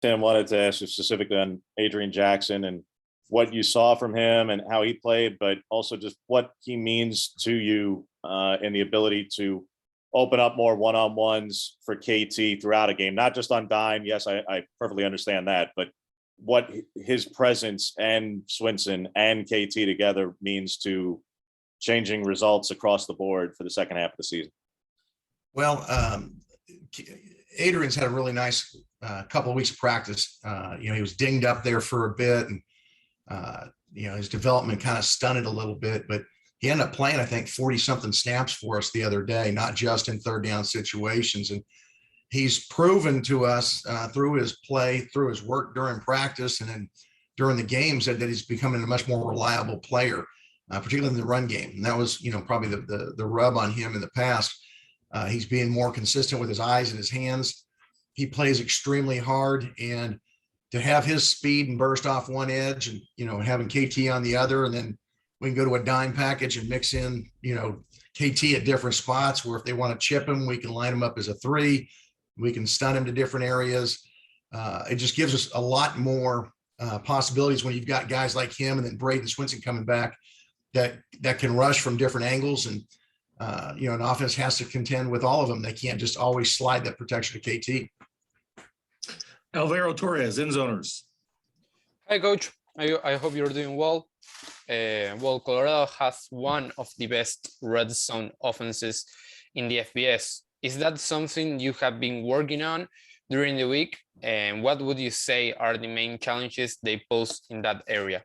Tim, wanted to ask you specifically on Adrian Jackson and what you saw from him and how he played, but also just what he means to you in the ability to open up more one-on-ones for KT throughout a game, not just on dime. Yes, I perfectly understand that, but what his presence and Swinson and KT together means to changing results across the board for the second half of the season. Well, Adrian's had a really nice couple of weeks of practice. He was dinged up there for a bit, and his development kind of stunted a little bit, but he ended up playing, I think, 40-something snaps for us the other day, not just in third down situations. And he's proven to us through his play, through his work during practice, and then during the games that he's becoming a much more reliable player, particularly in the run game. And that was, probably the rub on him in the past. He's being more consistent with his eyes and his hands. He plays extremely hard, and to have his speed and burst off one edge and, having KT on the other, and then we can go to a dime package and mix in, KT at different spots where if they want to chip him, we can line him up as a 3. We can stun him to different areas. It just gives us a lot more possibilities when you've got guys like him and then Braden Swinson coming back that can rush from different angles. And, an offense has to contend with all of them. They can't just always slide that protection to KT. Alvaro Torres, end zoners. Hi, Coach. I hope you're doing well. Colorado has one of the best red zone offenses in the FBS. Is that something you have been working on during the week? And what would you say are the main challenges they pose in that area?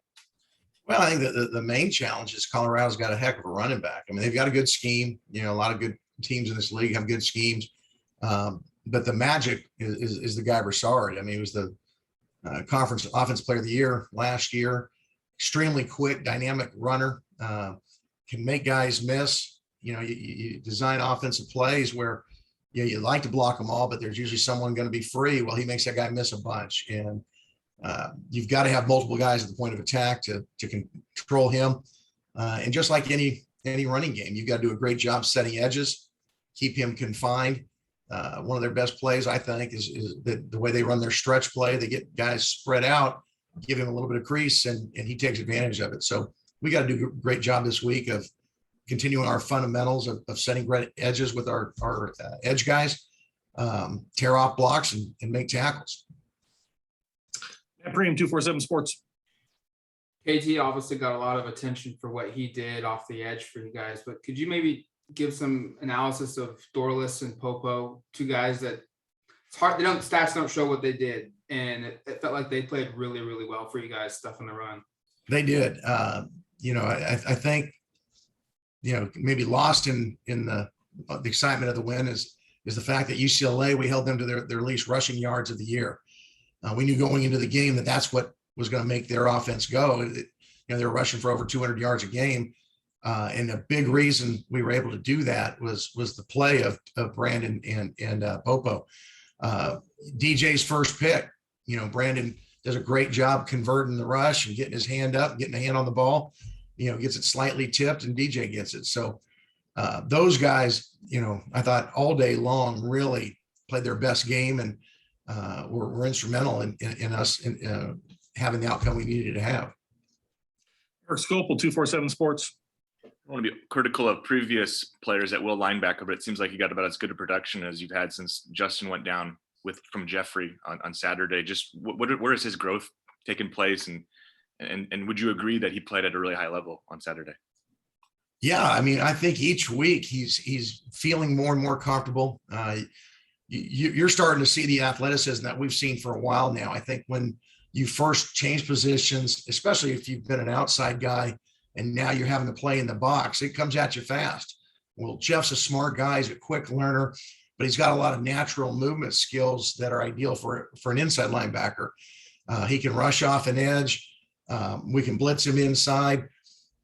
Well, I think the main challenge is Colorado's got a heck of a running back. I mean, they've got a good scheme. A lot of good teams in this league have good schemes. But the magic is the guy Broussard. I mean, he was the conference offense player of the year last year. Extremely quick, dynamic runner. Can make guys miss. You design offensive plays where you like to block them all, but there's usually someone going to be free. Well, he makes that guy miss a bunch. And you've got to have multiple guys at the point of attack to control him. And just like any running game, you've got to do a great job setting edges, keep him confined. One of their best plays, I think, is the way they run their stretch play. They get guys spread out, give him a little bit of crease, and he takes advantage of it. So we got to do a great job this week of continuing our fundamentals of setting great edges with our edge guys, tear off blocks and make tackles. Matt Preem, 247 Sports. KT obviously got a lot of attention for what he did off the edge for you guys, but could you maybe give some analysis of Dorless and Popo, two guys that it's hard, stats don't show what they did, and it felt like they played really, really well for you guys, stuff on the run. They did. I think, maybe lost in the excitement of the win is the fact that UCLA, we held them to their least rushing yards of the year. We knew going into the game that's what was going to make their offense go. They were rushing for over 200 yards a game. And a big reason we were able to do that was the play of Brandon and Popo. DJ's first pick, Brandon does a great job converting the rush and getting his hand up, getting a hand on the ball, gets it slightly tipped and DJ gets it. So those guys, I thought all day long really played their best game and were instrumental in us having the outcome we needed to have. Eric Scopel, 247 Sports. I want to be critical of previous players at will linebacker, but it seems like you got about as good a production as you've had since Justin went down from Jeffrey on Saturday. Just where is his growth taking place, and would you agree that he played at a really high level on Saturday? Yeah, I mean, I think each week he's feeling more and more comfortable. You're starting to see the athleticism that we've seen for a while now. I think when you first change positions, especially if you've been an outside guy and now you're having to play in the box, it comes at you fast. Well, Jeff's a smart guy. He's a quick learner, but he's got a lot of natural movement skills that are ideal for an inside linebacker. He can rush off an edge. We can blitz him inside.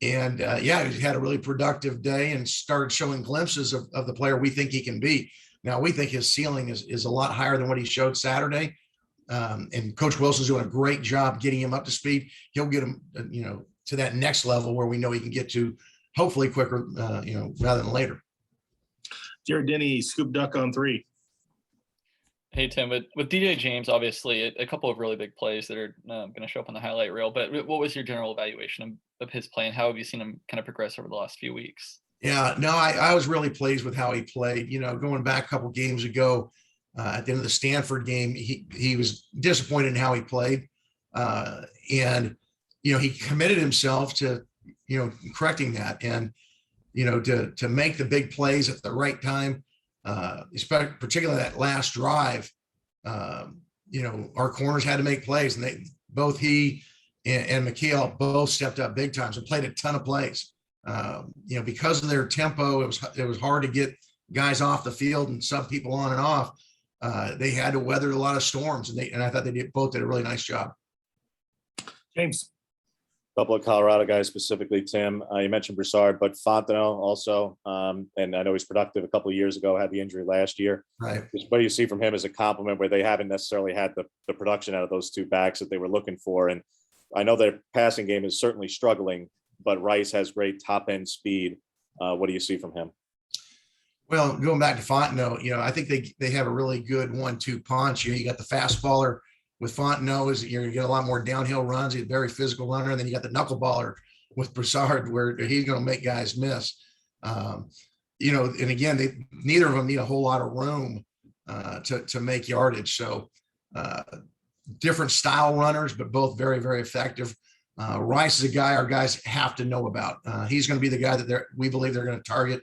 And he had a really productive day and started showing glimpses of the player we think he can be. Now, we think his ceiling is a lot higher than what he showed Saturday. And Coach Wilson's doing a great job getting him up to speed. He'll get him, to that next level where we know he can get to hopefully quicker, rather than later. Jared Denny, Scoop Duck on 3. Hey, Tim, with DJ James, obviously a couple of really big plays that are going to show up on the highlight reel, but what was your general evaluation of his play and how have you seen him kind of progress over the last few weeks? Yeah, no, I was really pleased with how he played. Going back a couple games ago, at the end of the Stanford game, he was disappointed in how he played. And he committed himself to, correcting that and, to make the big plays at the right time, especially particularly that last drive. Our corners had to make plays, and both he and McKeel both stepped up big times and played a ton of plays. Because of their tempo, it was hard to get guys off the field and sub people on and off. They had to weather a lot of storms, and I thought they both did a really nice job. James. Couple of Colorado guys specifically, Tim. You mentioned Broussard, but Fontenot also, and I know he's productive a couple of years ago, had the injury last year. Right. What do you see from him as a compliment where they haven't necessarily had the production out of those two backs that they were looking for? And I know their passing game is certainly struggling, but Rice has great top end speed. What do you see from him? Well, going back to Fontenot, I think they have a really good 1-2 punch. You got the fastballer with Fontenot, is you're going to get a lot more downhill runs. He's a very physical runner. And then you got the knuckleballer with Broussard, where he's going to make guys miss. And again, neither of them need a whole lot of room to make yardage. So different style runners, but both very, very effective. Rice is a guy our guys have to know about. He's going to be the guy that we believe they're going to target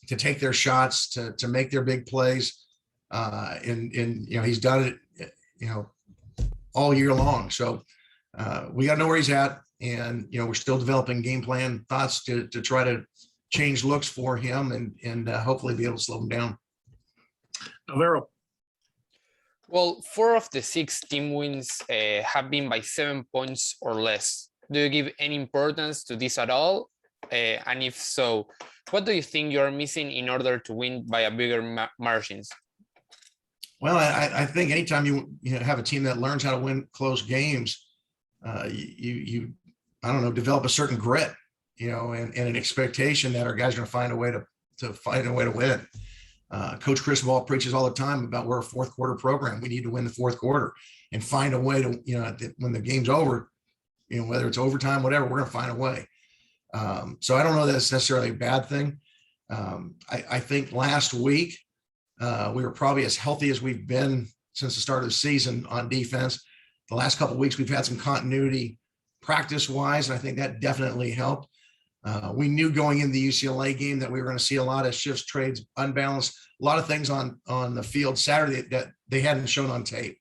to take their shots, to make their big plays. And he's done it, all year long. So we got to know where he's at, and we're still developing game plan thoughts to try to change looks for him and hopefully be able to slow him down. Alvaro. Well, 4 of the 6 team wins have been by 7 points or less. Do you give any importance to this at all? And if so, what do you think you're missing in order to win by a bigger margins? Well, I think anytime you have a team that learns how to win close games, you develop a certain grit, and an expectation that our guys are going to find a way to win. Coach Chris Ball preaches all the time about we're a fourth quarter program. We need to win the fourth quarter and find a way to, when the game's over, whether it's overtime, whatever, we're going to find a way. So I don't know that it's necessarily a bad thing. I think last week we were probably as healthy as we've been since the start of the season on defense. The last couple of weeks, we've had some continuity practice wise, and I think that definitely helped. We knew going into the UCLA game that we were going to see a lot of shifts, trades, unbalanced, a lot of things on the field Saturday that they hadn't shown on tape.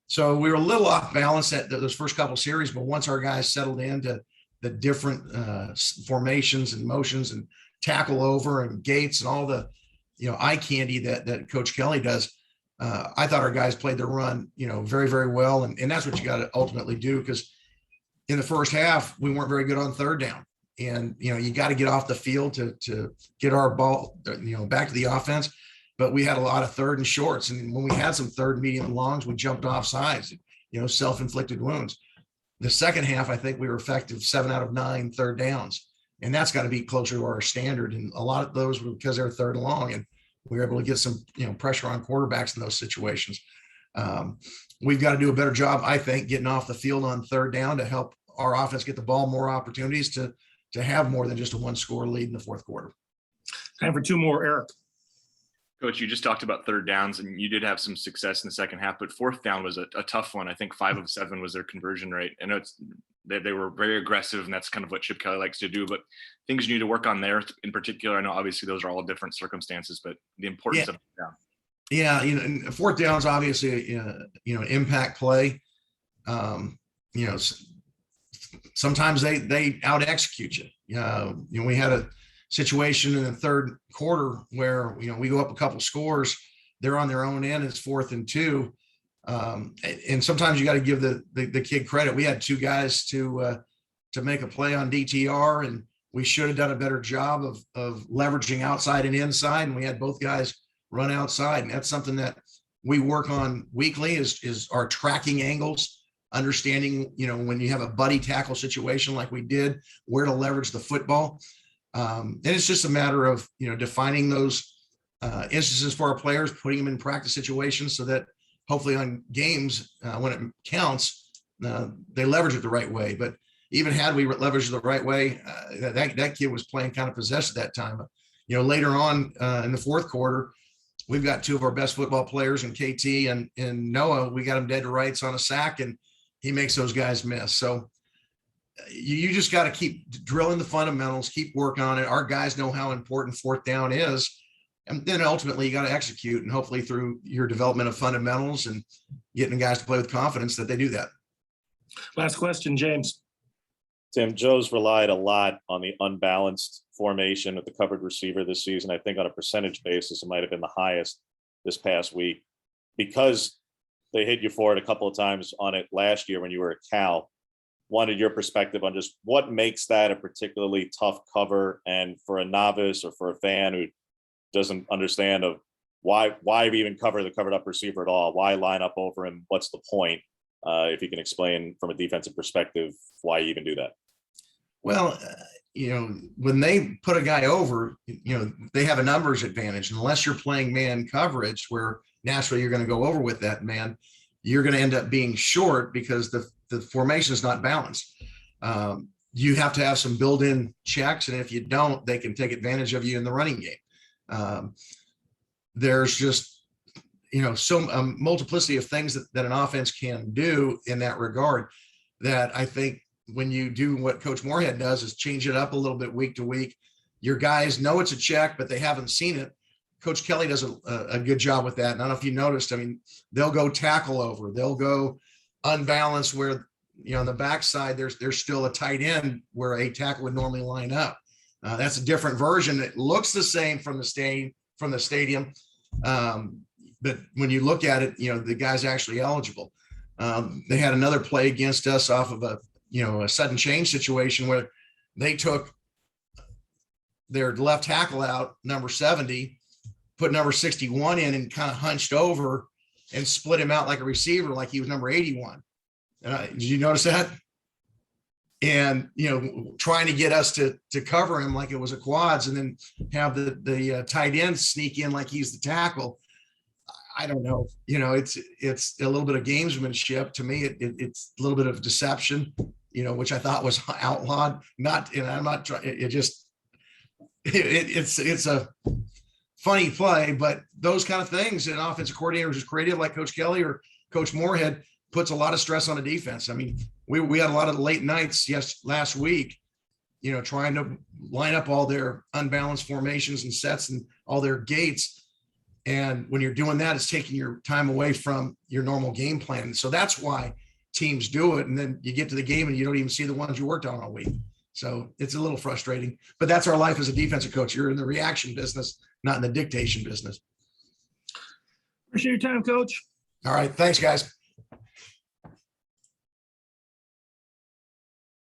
So we were a little off balance at those first couple of series, but once our guys settled into the different formations and motions and tackle over and gates and all the eye candy that Coach Kelly does, I thought our guys played their run very, very well, and that's what you got to ultimately do, because in the first half we weren't very good on third down, and you got to get off the field to get our ball back to the offense. But we had a lot of third and shorts, and when we had some third and medium and longs, we jumped off sides, self-inflicted wounds. The second half, I think we were effective 7 out of 9 third downs, and that's got to be closer to our standard. And a lot of those were because they're third and long, and we were able to get some pressure on quarterbacks in those situations. We've got to do a better job, I think, getting off the field on third down to help our offense get the ball more opportunities to have more than just a 1-score lead in the fourth quarter. Time for 2 more, Eric. Coach, you just talked about third downs, and you did have some success in the second half, but fourth down was a tough one. I think 5 of 7 was their conversion rate. I know they were very aggressive, and that's kind of what Chip Kelly likes to do, but things you need to work on there in particular. I know obviously those are all different circumstances, but the importance of down. Yeah, and fourth down is obviously impact play. Sometimes they out execute you. We had a situation in the third quarter where we go up a couple scores, they're on their own end, it's 4th and 2, and sometimes you got to give the kid credit. We had 2 guys to make a play on DTR, and we should have done a better job of leveraging outside and inside, and we had both guys run outside, and that's something that we work on weekly is our tracking angles, understanding when you have a buddy tackle situation like we did, where to leverage the football. And it's just a matter of defining those instances for our players, putting them in practice situations so that hopefully on games when it counts, they leverage it the right way. But even had we leveraged it the right way, that kid was playing kind of possessed at that time. Later on in the fourth quarter, we've got two of our best football players in KT and Noah. We got him dead to rights on a sack, and he makes those guys miss. So you just got to keep drilling the fundamentals, keep working on it. Our guys know how important fourth down is. And then ultimately you got to execute, and hopefully through your development of fundamentals and getting guys to play with confidence that they do that. Last question, James. Tim, Joe's relied a lot on the unbalanced formation with the covered receiver this season. I think on a percentage basis, it might have been the highest this past week because they hit you for it a couple of times on it last year when you were at Cal. Wanted your perspective on just what makes that a particularly tough cover, and for a novice or for a fan who doesn't understand of why even cover the covered up receiver at all? Why line up over him? What's the point? If you can explain from a defensive perspective why you even do that. Well, when they put a guy over, they have a numbers advantage. Unless you're playing man coverage, where naturally you're going to go over with that man, you're going to end up being short because the formation is not balanced. You have to have some built-in checks, and if you don't, they can take advantage of you in the running game. There's just so multiplicity of things that an offense can do in that regard, that I think when you do what Coach Moorhead does is change it up a little bit week to week. Your guys know it's a check, but they haven't seen it. Coach Kelly does a good job with that. And I don't know if you noticed, I mean, they'll go tackle over, they'll go unbalanced where, on the backside, there's still a tight end where a tackle would normally line up. That's a different version. It looks the same from the stadium. But when you look at it, the guy's actually eligible. They had another play against us off of a sudden change situation where they took their left tackle out, number 70, put number 61 in and kind of hunched over and split him out like a receiver, like he was number 81. Did you notice that? And, trying to get us to cover him like it was a quads, and then have the tight end sneak in like he's the tackle. I don't know. It's a little bit of gamesmanship to me. It's a little bit of deception, which I thought was outlawed. I'm not trying. It's a funny play, but those kind of things, an offensive coordinator who's creative like Coach Kelly or Coach Moorhead puts a lot of stress on a defense. I mean, we had a lot of late nights last week, trying to line up all their unbalanced formations and sets and all their gates. And when you're doing that, it's taking your time away from your normal game plan. So that's why teams do it. And then you get to the game and you don't even see the ones you worked on all week. So it's a little frustrating, but that's our life as a defensive coach. You're in the reaction business, not in the dictation business. Appreciate your time, Coach. All right. Thanks, guys.